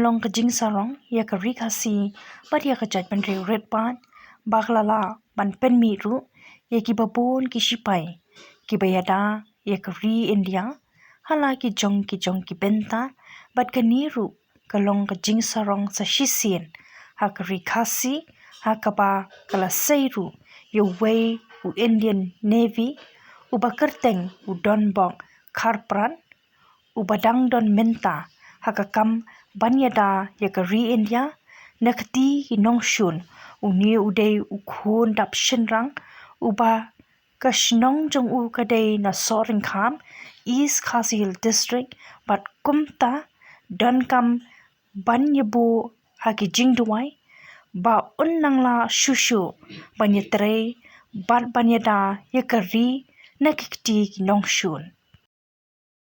long ka jing sarong ya ka ri khasi but ya ka jaitbynriew red pan baklala ban pen mi ru ya ki babon ki shipai ki bayada ya ka ri India hala ki jong ki benta but ka niru ka long ka jing sarong sa shisien ha ka ri khasi ha ka ba kala seiru ya way u Indian Navy u bakerteng u donbong karpran ubadang don menta hakakam banyada yakari India nakti nongshun uni uday ukhun dap shinrang uba kashnong jong u kadai na soring kham East Khasi Hill District but kumta donkam banyabu haki jingduai ba unnangla shushu banyetre bat banyada yakari nakikti nongshun